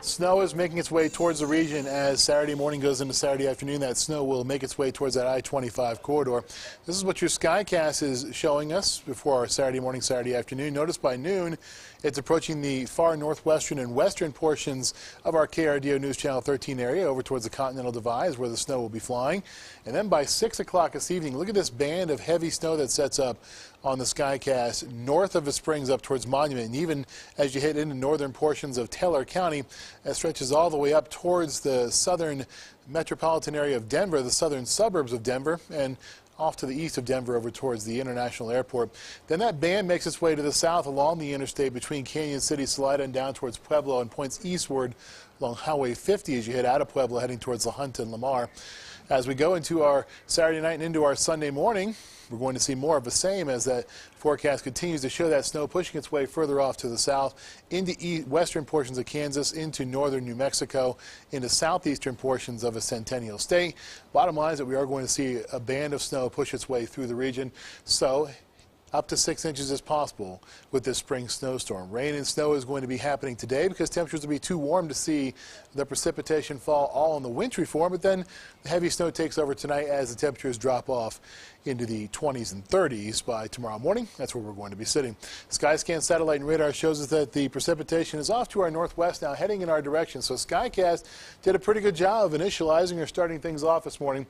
Snow is making its way towards the region as Saturday morning goes into Saturday afternoon. That snow will make its way towards that I-25 corridor. This is what your Skycast is showing us before our Saturday morning, Saturday afternoon. Notice by noon, it's approaching the far northwestern and western portions of our KRDO News Channel 13 area over towards the Continental Divide is where the snow will be flying. And then by 6 o'clock this evening, look at this band of heavy snow that sets up on the Skycast north of the Springs up towards Monument. And even as you hit into northern portions of Teller County, that stretches all the way up towards the southern metropolitan area of Denver, the southern suburbs of Denver, and off to the east of Denver over towards the International Airport. Then that band makes its way to the south along the interstate between Canyon City, Salida, and down towards Pueblo, and points eastward along Highway 50 as you head out of Pueblo heading towards La Junta and Lamar. As we go into our Saturday night and into our Sunday morning, we're going to see more of the same as that forecast continues to show that snow pushing its way further off to the south into western portions of Kansas, into northern New Mexico, into southeastern portions of a Centennial State. Bottom line is that we are going to see a band of snow push its way through the region. So up to 6 inches is possible with this spring snowstorm. Rain and snow is going to be happening today because temperatures will be too warm to see the precipitation fall all in the wintry form, but then the heavy snow takes over tonight as the temperatures drop off into the 20s and 30s by tomorrow morning. That's where we're going to be sitting. Skyscan satellite and radar shows us that the precipitation is off to our northwest now, heading in our direction. So Skycast did a pretty good job of initializing or starting things off this morning.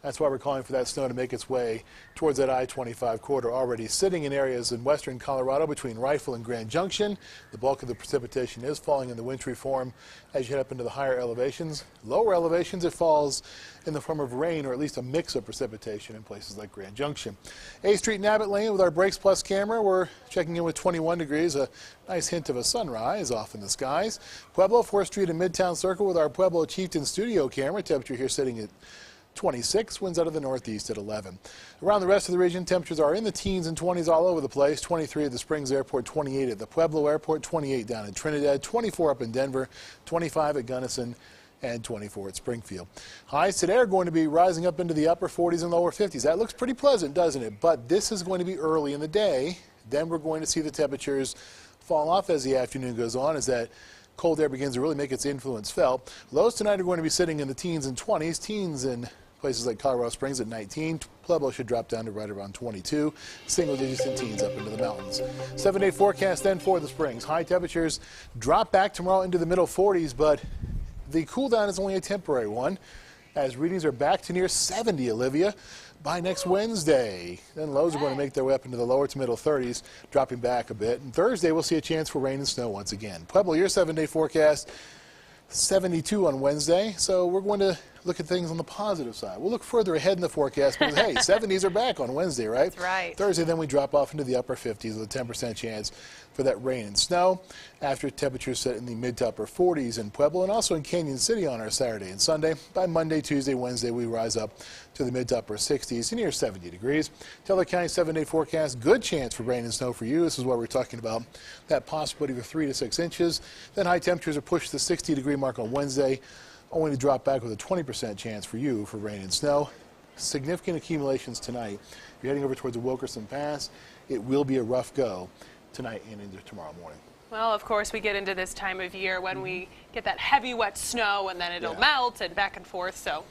That's why we're calling for that snow to make its way towards that I-25 corridor, already sitting in areas in western Colorado between Rifle and Grand Junction. The bulk of the precipitation is falling in the wintry form as you head up into the higher elevations. Lower elevations, it falls in the form of rain or at least a mix of precipitation in places like Grand Junction. A Street and Abbott Lane with our Brakes Plus camera. We're checking in with 21 degrees, a nice hint of a sunrise off in the skies. Pueblo, 4th Street and Midtown Circle with our Pueblo Chieftain studio camera. Temperature here sitting at 26, winds out of the northeast at 11. Around the rest of the region, temperatures are in the teens and 20s all over the place. 23 at the Springs Airport, 28 at the Pueblo Airport, 28 down in Trinidad, 24 up in Denver, 25 at Gunnison, and 24 at Springfield. Highs today are going to be rising up into the upper 40s and lower 50s. That looks pretty pleasant, doesn't it? But this is going to be early in the day. Then we're going to see the temperatures fall off as the afternoon goes on, as that cold air begins to really make its influence felt. Lows tonight are going to be sitting in the teens and 20s. Teens in places like Colorado Springs at 19. Pueblo should drop down to right around 22. Single digits and teens up into the mountains. 7-day forecast then for the Springs. High temperatures drop back tomorrow into the middle 40s, but the cool down is only a temporary one as readings are back to near 70, Olivia, by next Wednesday. Then lows are going to make their way up into the lower to middle 30s, dropping back a bit. And Thursday, we'll see a chance for rain and snow once again. Pueblo, your 7-day forecast, 72 on Wednesday. So we're going to look at things on the positive side. We'll look further ahead in the forecast because, hey, 70s are back on Wednesday, right? That's right. Thursday, then we drop off into the upper 50s with a 10% chance for that rain and snow after temperatures set in the mid to upper 40s in Pueblo and also in Canyon City on our Saturday and Sunday. By Monday, Tuesday, Wednesday, we rise up to the mid to upper 60s near 70 degrees. Teller County 7-day forecast, good chance for rain and snow for you. This is what we're talking about, that possibility of 3 to 6 inches. Then high temperatures are pushed to the 60-degree mark on Wednesday, only to drop back with a 20% chance for you for rain and snow. Significant accumulations tonight. If you're heading over towards the Wilkerson Pass, it will be a rough go tonight and into tomorrow morning. Well, of course, we get into this time of year when we get that heavy, wet snow, and then it'll melt and back and forth. So,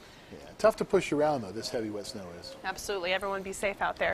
tough to push around, though, this heavy, wet snow is. Absolutely. Everyone be safe out there.